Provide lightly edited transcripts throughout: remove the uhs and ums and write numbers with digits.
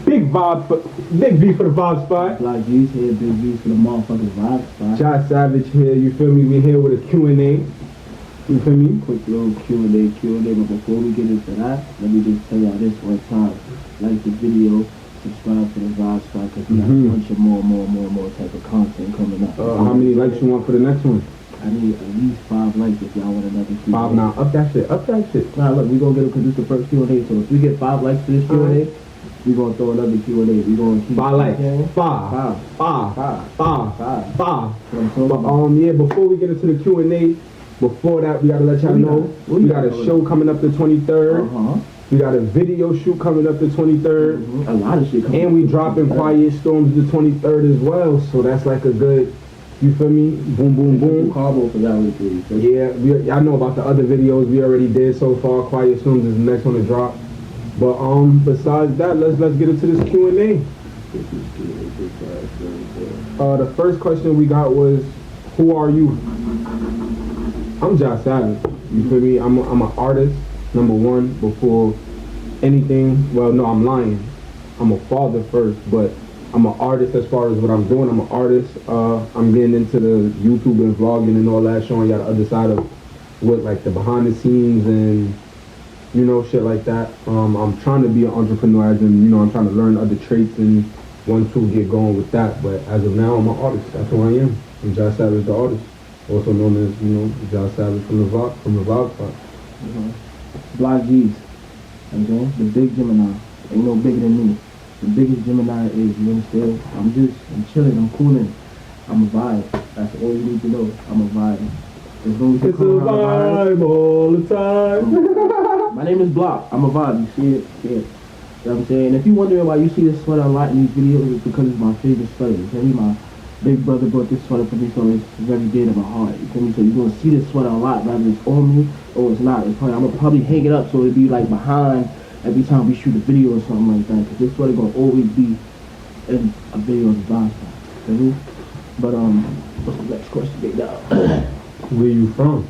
Big V for the vibe spot. Black G's here, Big V's for the motherfucking vibe spot. Josh Savage here, you feel me? We here with a Q&A. You feel me? Quick little Q&A, but before we get into that, let me just tell y'all this one time. Like the video, subscribe to the vibe spot, because we got a bunch of more type of content coming up. How many likes you want for the next one? I need at least 5 likes if y'all want another Q&A. 5 now, up that shit. Nah, look, we gonna get because this the first Q&A, so if we get 5 likes for this Q&A, we gonna throw another Q&A. We gonna keep 5 likes. Five. But yeah, before we get into the Q&A, before that we gotta let y'all know we got a show coming up the 23rd. We got a video shoot coming up the 23rd. A lot of shit coming and we dropping Quiet Storms the 23rd as well. So that's like a good, you feel me? Boom, boom, boom. Combo for that one, please. Yeah, I know about the other videos we already did so far. Quiet Storms is the next one to drop. But besides that, let's get into this Q&A. The first question we got was, who are you? I'm Josh Savage. You feel me? I'm an artist, number one, before anything. Well, no, I'm lying. I'm a father first, but I'm an artist as far as what I'm doing. I'm an artist. I'm getting into the YouTube and vlogging and all that, showing y'all the other side of what, like the behind the scenes and, you know, shit like that. I'm trying to be an entrepreneur, as in, you know, I'm trying to learn other traits and want to get going with that. But as of now, I'm an artist. That's who I am. I'm Josh Savage, the artist, also known as, you know, Josh Savage from the Vibe Spot. Black G's, okay? The big Gemini. Ain't no bigger than me. The biggest Gemini is, you understand? I'm chilling, I'm cooling. I'm a vibe. That's all you need to know. I'm a vibe. As long as you It's a vibe all the time. My name is Block. I'm a vibe. You see it? Yeah. You know what I'm saying? If you're wondering why you see this sweater a lot in these videos, it's because it's my favorite sweater. You feel me? My big brother bought this sweater for me, so it's very dear to my heart. You feel me? So you're going to see this sweater a lot, whether it's on me or it's not. I'm going to probably hang it up so it'll be like behind every time we shoot a video or something like that. Because this sweater going to always be in a video of the vibe spot. You feel me? But, what's the next question, big dog? Where you from?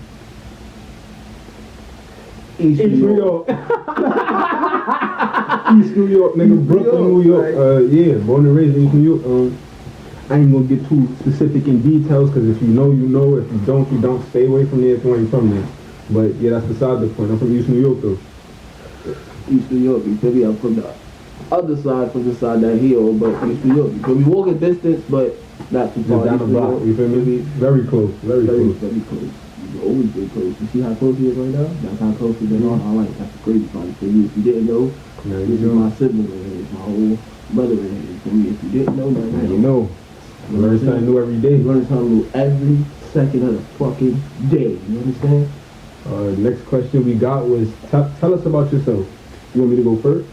East New York. East New York, nigga. Brooklyn, New York. Yeah, born and raised in East New York. I ain't gonna get too specific in details, because if you know, you know. If you don't, you don't. Stay away from there if you ain't from there. But yeah, that's beside the point. I'm from East New York, though. East New York, you feel me? I'm from the other side, from the side that hill, but East New York. You feel me? Walking distance, but not too far. Just down the block, you feel me? Very close, very close. Very close. You always been close. You see how close he is right now? That's how close he's been on our life. That's the crazy part for you. If you didn't know, this is my sibling right here. It's my whole brother right here. For me, if you didn't know that, now you know. You learn something new every day. You learn something new every second of the fucking day. You understand? Next question we got was, tell us about yourself. You want me to go first?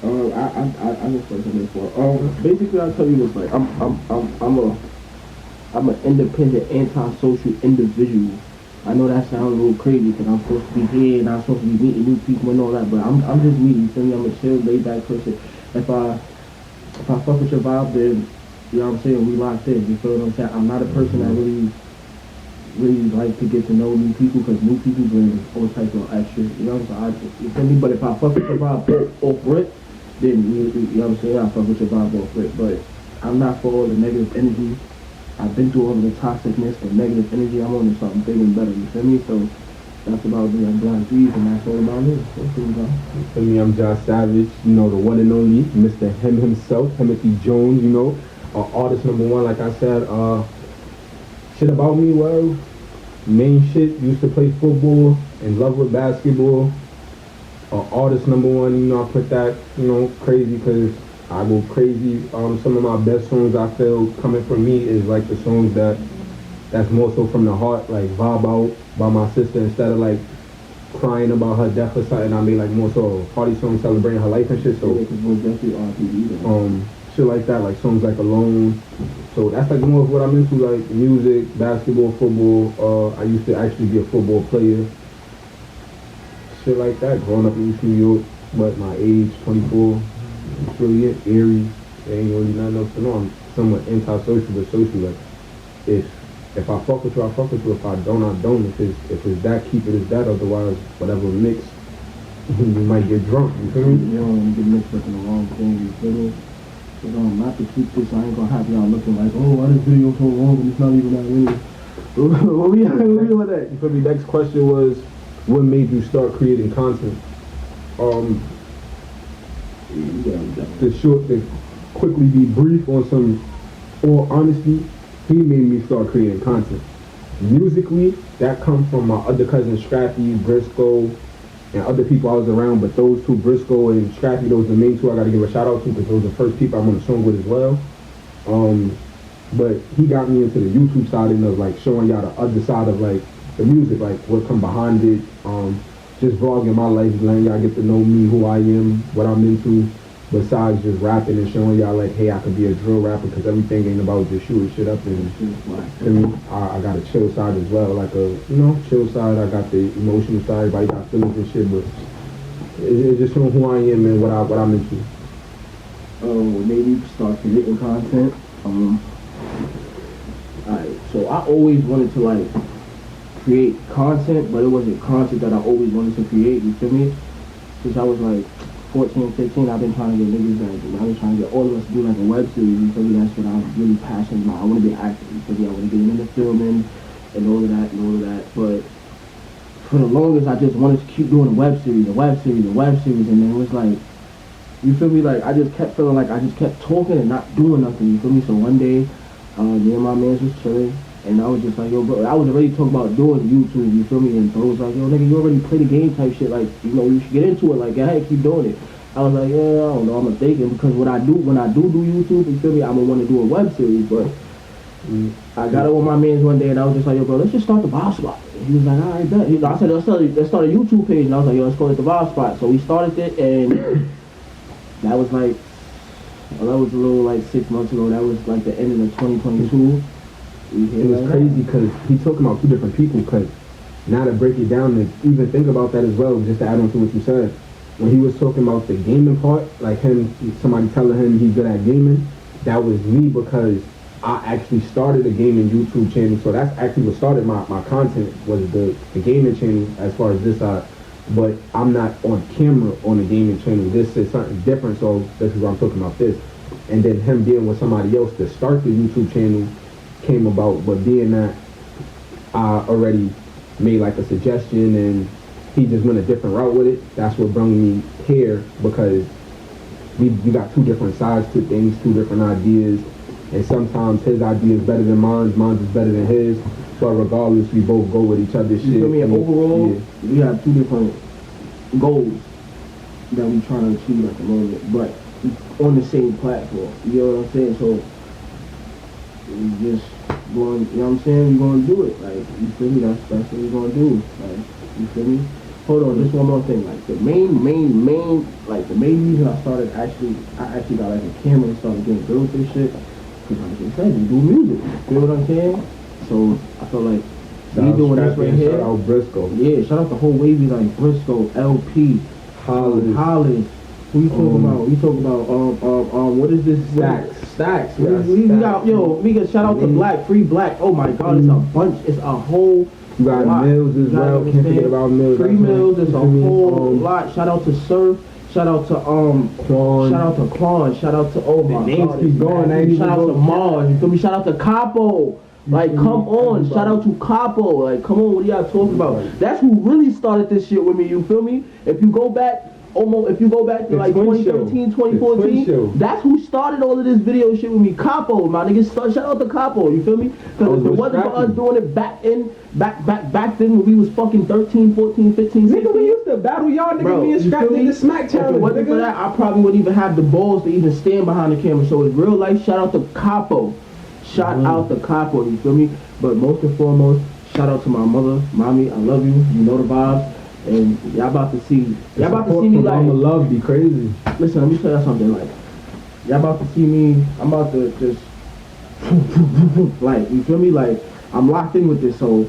I go first on this one. Basically, I'll tell you this, like, I'm an independent, antisocial individual. I know that sounds a little crazy because I'm supposed to be here and I'm supposed to be meeting new people and all that, but I'm just me, you feel me? I'm a chill, laid back person. If I fuck with your vibe, then, you know what I'm saying, we locked in, you feel what I'm saying? I'm not a person that really like to get to know new people, because new people bring all types of extra, you know what I'm saying? You feel me? But if I fuck with your vibe off rip, then, you know what I'm saying, I fuck with your vibe off rip. But I'm not for all the negative energy. I've been through all of the toxicness and negative energy. I'm on to something bigger and better, you feel me? So that's about me. I'm Black G's, and that's all about me. You feel me? I'm Josh Savage, you know, the one and only Mr. Him himself, Timothy Jones, you know, artist number one, like I said. Shit about me, well, main shit, used to play football, in love with basketball. Artist number one, you know, I put that, you know, crazy, because I go crazy. Some of my best songs I feel coming from me is like the songs that's more so from the heart, like Vibe Out by my sister. Instead of like crying about her death or something, I mean like more so a party song celebrating her life and shit. So shit like that, like songs like Alone. So that's like more of what I'm into, like music, basketball, football. I used to actually be a football player. Shit like that, growing up in East New York, but my age, 24. It's really it, Erie. There ain't really nothing else to know. I'm somewhat antisocial but social. Like, if I fuck with you, I fuck with you. If I don't, I don't. If it's that, keep it as that. Otherwise, whatever mix you might get drunk, you feel me? You don't get mixed up in the wrong thing, you feel me? So not to keep this, I ain't gonna have y'all looking like, oh, why this video so long and it's not even that really. What we with that? You feel me? Next question was, what made you start creating content? To quickly be brief on some, or honestly, he made me start creating content. Musically, that comes from my other cousin Scrappy, Briscoe, and other people I was around, but those two, Briscoe and Scrappy, those are the main two I gotta give a shout out to because those are the first people I'm on the song with as well. But he got me into the YouTube side and of like showing y'all the other side of like the music, like what come behind it, just vlogging my life, letting y'all get to know me, who I am, what I'm into, besides just rapping and showing y'all like, hey, I could be a drill rapper because everything ain't about just shooting shit up and I got a chill side as well, like a, chill side. I got the emotional side, everybody got feelings and shit, but it's just showing who I am and what I'm into. Maybe start creating content. Alright, so I always wanted to like create content, but it wasn't content that I always wanted to create, you feel me? Since I was like 14, 15, I've been trying to get niggas like, I've been trying to get all of us to do like a web series, you feel me? That's what I'm really passionate about. I want to be active, you feel me? I want to get into filming and all of that, but for the longest I just wanted to keep doing a web series, and then it was like, you feel me? Like I just kept feeling like I just kept talking and not doing nothing, you feel me? So one day, me and my mans was chilling, and I was just like, yo, bro, I was already talking about doing YouTube, you feel me? And bro was like, yo, nigga, you already play the game type shit, like, you should get into it, like, go ahead, keep doing it. I was like, yeah, I don't know, I'm thinking, because when I do YouTube, you feel me, I'm gonna want to do a web series, but I got it with my mans one day, and I was just like, yo, bro, let's just start the Vibe Spot. And he was like, all right, bet. I said, let's start a YouTube page, and I was like, yo, let's call it the Vibe Spot. So we started it, and that was like, that was a little like 6 months ago. That was like the end of 2022. It was crazy because he talking about two different people. Because now to break it down and even think about that as well, just to add on to what you said, when he was talking about the gaming part, like somebody telling him he's good at gaming, that was me because I actually started a gaming YouTube channel. So that's actually what started my content was the gaming channel as far as this side. But I'm not on camera on a gaming channel. This is something different, so this is what I'm talking about this. And then him being with somebody else to start the YouTube channel came about, but being that I already made like a suggestion and he just went a different route with it, that's what brought me here because we got two different sides to things, two different ideas, and sometimes his idea is better than mine is better than his. But regardless, we both go with each other's shit. You feel me? And overall, we have two different goals that we trying to achieve at the moment, but on the same platform. You know what I'm saying? So we just going, you know what I'm saying? We're gonna do it. Like, you feel me? That's what we're gonna do. Like, you feel me? Hold on, just one more thing. Like the main reason I actually got like a camera and started getting good with this shit, because like I said, we do music. You know what I'm saying? So I feel like me doing this right here. Shout out Briscoe. Yeah, shout out the whole wavy like Briscoe, LP, Hollis. Who you talking about? You talking about what is this? Stacks. We got we got shout out to Black, Free Black. Oh my God, it's a bunch. It's a whole. You got lot. Mills as well. Can't forget about Mills. Free Mills is a whole lot. Shout out to Surf. Shout out to Quan. Shout out to Quan. Shout out to oh my names God, keep going. Shout out to Mars. You feel me? Shout out to Capo. Like, come on, shout out to Capo. Like, come on, what are y'all talking about? That's who really started this shit with me, you feel me? If you go back to like 2013, 2014, that's who started all of this video shit with me. Capo, my niggas, shout out to Capo, you feel me? Because if it wasn't for us doing it back then when we was fucking 13, 14, 15, 16. Nigga, we used to battle y'all, nigga, bro, me and Scrap did the smack challenge, if it wasn't for that, I probably wouldn't even have the balls to even stand behind the camera. So in real life, shout out to Capo. Shout out to Capo, you feel me? But most and foremost, shout out to my mother, mommy, I love you, you know the vibes, and y'all about to see me like, I'ma love be crazy. Listen, let me tell y'all something, like, y'all about to see me, I'm about to just, like, you feel me? Like, I'm locked in with this, so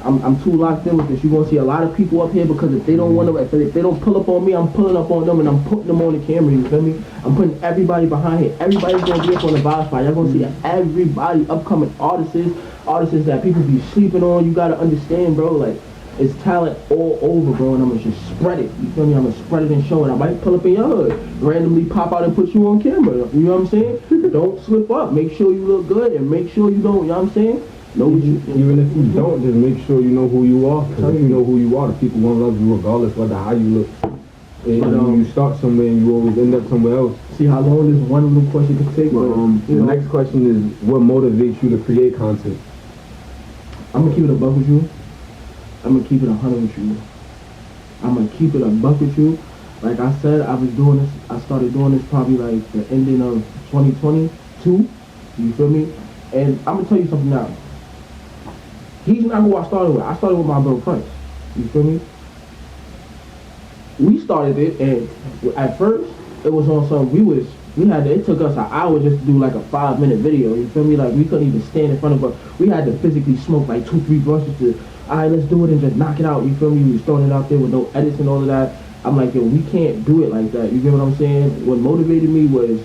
I'm too locked in with this. You're gonna see a lot of people up here because if they don't want to, if they don't pull up on me, I'm pulling up on them and I'm putting them on the camera. You feel me? I'm putting everybody behind here. Everybody's gonna be up on the Vibe Spot. Y'all gonna see everybody, upcoming artists that people be sleeping on. You gotta understand, bro. Like It's talent all over, bro, and I'm gonna just spread it. You feel me? I'm gonna spread it and show it. I might pull up in your hood, randomly pop out and put you on camera. You know what I'm saying? Don't slip up. Make sure you look good and make sure you don't. You know what I'm saying? Know what you. Even if you don't, just make sure you know who you are. Because if you know who you are, the people won't love you regardless whether how you look. And But, you start somewhere and you always end up somewhere else. See how long this one little question can take. But, But, the next question is, what motivates you to create content? I'm gonna keep it a buck with you. I'm gonna keep it 100 with you. I'm gonna keep it a buck with you. Like I said, I started doing this probably like the ending of 2022. You feel me? And I'm gonna tell you something now. He's not who I started with. I started with my bro Prince. You feel me? We started it, and at first it was on some. It took us an hour just to do like a 5-minute video. You feel me? Like we couldn't even stand in front of us. We had to physically smoke like 2-3 brushes to. Alright, let's do it and just knock it out. You feel me? We was throwing it out there with no edits and all of that. I'm like, yo, we can't do it like that. You get what I'm saying? What motivated me was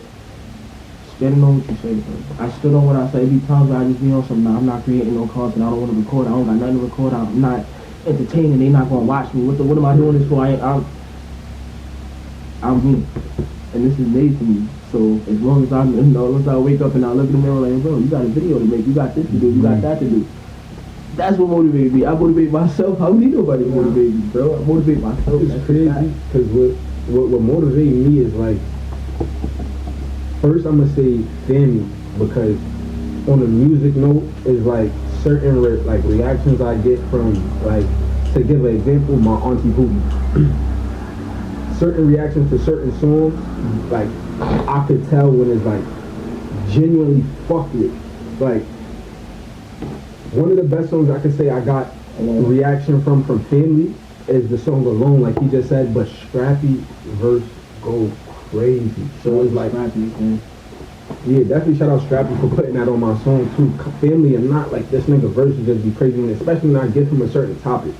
standing on what you say, bro. I stood on what I say. Every time I just be on something, I'm not creating no content. I don't want to record. I don't got nothing to record. I'm not entertaining. They not gonna watch me. What am I doing this for? I'm me, and this is made for me. So as long as once I wake up and I look in the mirror like, bro, you got a video to make. You got this to do. You got that to do. That's what motivated me. I motivate myself. How need nobody motivate me, bro? I motivate myself. It's crazy because what motivates me is like, first I'm gonna say family, because on the music note is like certain reactions I get from, like, to give an example, my auntie Pootie. Certain reactions to certain songs, like I could tell when it's like genuinely fucked with. Like, one of the best songs I could say I got a reaction from family is the song Alone, like he just said, but Scrappy verse go crazy. So it's like, yeah, definitely shout out Scrappy for putting that on my song too. Family and not like this nigga verse would just be crazy, and especially when I get from a certain topic.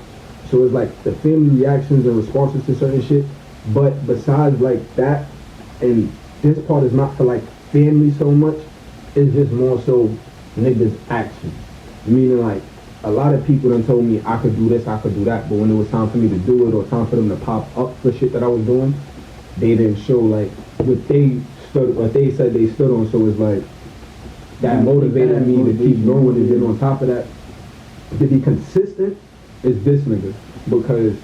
So it's like the family reactions and responses to certain shit. But besides like that, and this part is not for like family so much, it's just more so niggas action. Meaning like a lot of people done told me I could do this, I could do that, but when it was time for me to do it or time for them to pop up for shit that I was doing, they didn't show like what they said they stood on. So it's like that motivated me to keep going, and then on top of that, to be consistent is this nigga, because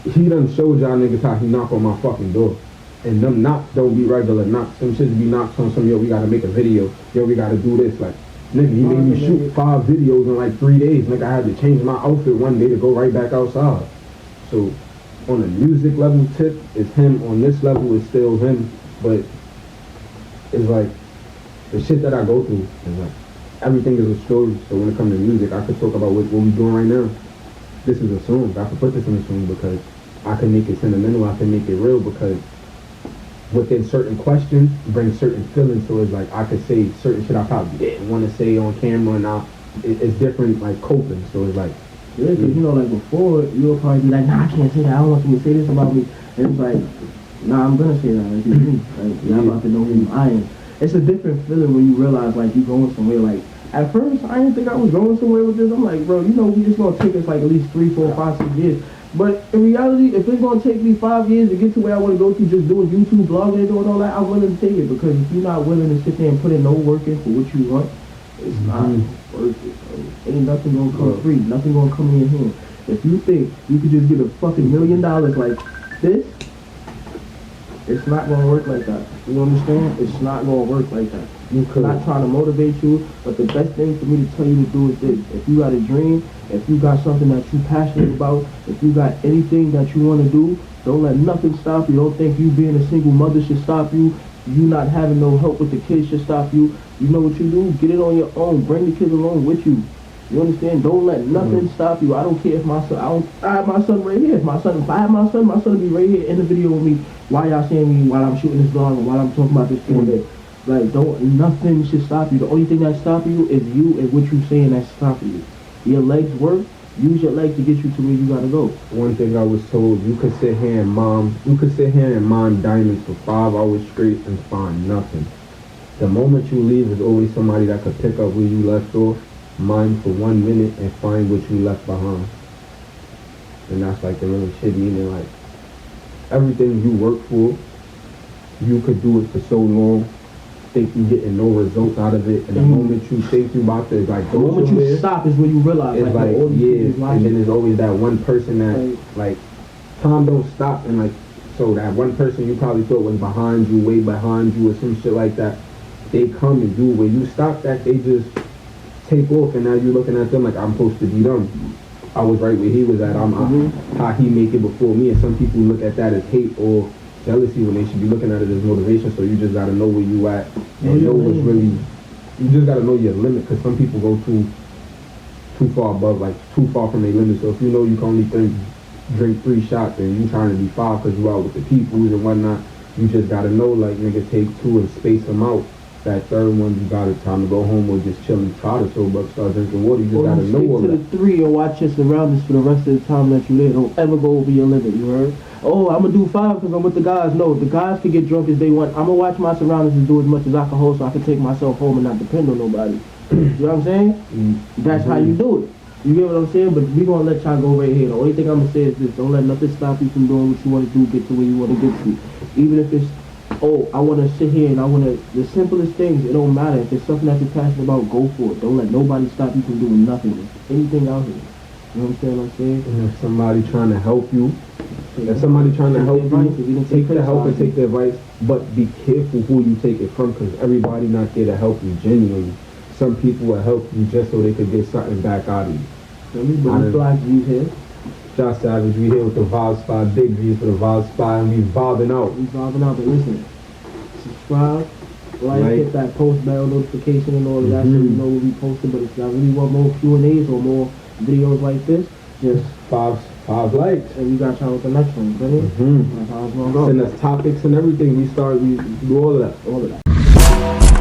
he done showed y'all niggas how he knock on my fucking door. And them knocks don't be regular knocks. Them shits be knocks on some, yo, we gotta make a video. Yo, we gotta do this. Like, nigga, he made me shoot 5 videos in like 3 days. Nigga, I had to change my outfit one day to go right back outside. So, on the music level tip, it's him. On this level, it's still him. But it's like, the shit that I go through is like, everything is a story. So when it comes to music, I could talk about what we doing right now. This is a song. I could put this in a song because I can make it sentimental. I can make it real because within certain questions bring certain feelings. So it's like I could say certain shit I probably didn't want to say on camera, and now it's different, like coping. So it's like, yeah, because you know, like before, you'll probably be like, nah, I can't say that. I don't want you to say this about me. And it's like, nah, I'm gonna say that. Like, it's me. Like, y'all about to know who I am. It's a different feeling when you realize like you going somewhere. Like at first, I didn't think I was going somewhere with this. I'm like, bro, you know, we just gonna take us like at least 3, 4, 5, 6 years. But in reality, if it's gonna take me 5 years to get to where I want to go to, just doing YouTube, blogging, and doing all that, I'm willing to take it. Because if you're not willing to sit there and put in no work in for what you want, it's not worth it. Bro. Ain't nothing gonna come free. Nothing gonna come in your hand. If you think you could just get a fucking $1 million like this, it's not gonna work like that. You understand? It's not gonna work like that. I'm not trying to motivate you, but the best thing for me to tell you to do is this. If you got a dream, if you got something that you're passionate about, if you got anything that you want to do, don't let nothing stop you. Don't think you being a single mother should stop you. You not having no help with the kids should stop you. You know what you do? Get it on your own. Bring the kids along with you. You understand? Don't let nothing stop you. I don't care if my son, I have my son right here. If I have my son will be right here in the video with me while y'all seeing me while I'm shooting this vlog and while I'm talking about this for day. Like, nothing should stop you. The only thing that stop you is you and what you saying that's stopping you. Your legs work. Use your legs to get you to where you gotta go. One thing I was told, you could sit here and mine diamonds for 5 hours straight and find nothing. The moment you leave, there's always somebody that could pick up where you left off, mine for 1 minute, and find what you left behind. and that's like the real shit. Meaning like everything you work for, you could do it for so long, think you getting no results out of it, and the moment you think you about to like The go moment somewhere, you stop is when you realize, it's like all these yeah, things and watching. then there's always that one person that like time don't stop, and like so that one person you probably thought was behind you, way behind you, or some shit like that, they come and do when you stop that, they just take off, and now you're looking at them like I'm supposed to be them. I was right where he was at. How he make it before me, and some people look at that as hate or jealousy when they should be looking at it as motivation. So you just gotta know where you at and know what's really. You just gotta know your limit, because some people go too far above, like too far from their limit. So if you know you can only drink 3 shots and you trying to be 5 because you out with the peoples and whatnot, you just gotta know like nigga take 2 and space them out. That third one you gotta time to go home or just chill and try to sober up, start drinking water. You just gotta know all Stick to that. the 3 and watch your surroundings for the rest of the time that you're there. Don't ever go over your limit, you heard? Oh, I'm gonna do 5 because I'm with the guys. No, the guys can get drunk as they want. I'm gonna watch my surroundings and do as much as I can hold so I can take myself home and not depend on nobody. You know what I'm saying? That's how you do it. You get what I'm saying? But we gonna let y'all go right here. The only thing I'm gonna say is this: don't let nothing stop you from doing what you want to do, get to where you want to get to. Even if it's, oh, I want to sit here and I want to, the simplest things, it don't matter. If it's something that you're passionate about, go for it. Don't let nobody stop you from doing nothing. Anything out here. You know what I'm saying? And if somebody trying to help you, if somebody trying to help you, take the help and take the advice, but be careful who you take it from, because everybody not there to help you genuinely. Some people will help you just so they could get something back out of you. But it's Black G's here. Josh Savage, we here with the Vibe Spot, Big G's for the Vibe Spot, and we vibing out. We vibing out, but listen, subscribe, like, hit that post bell notification and all of that so you know when we posting. But if y'all really want more Q&As or more videos like this, just five likes. and we got y'all with the next one, ready? That's how it's gonna go. Send us topics and everything. We do all of that. All of that.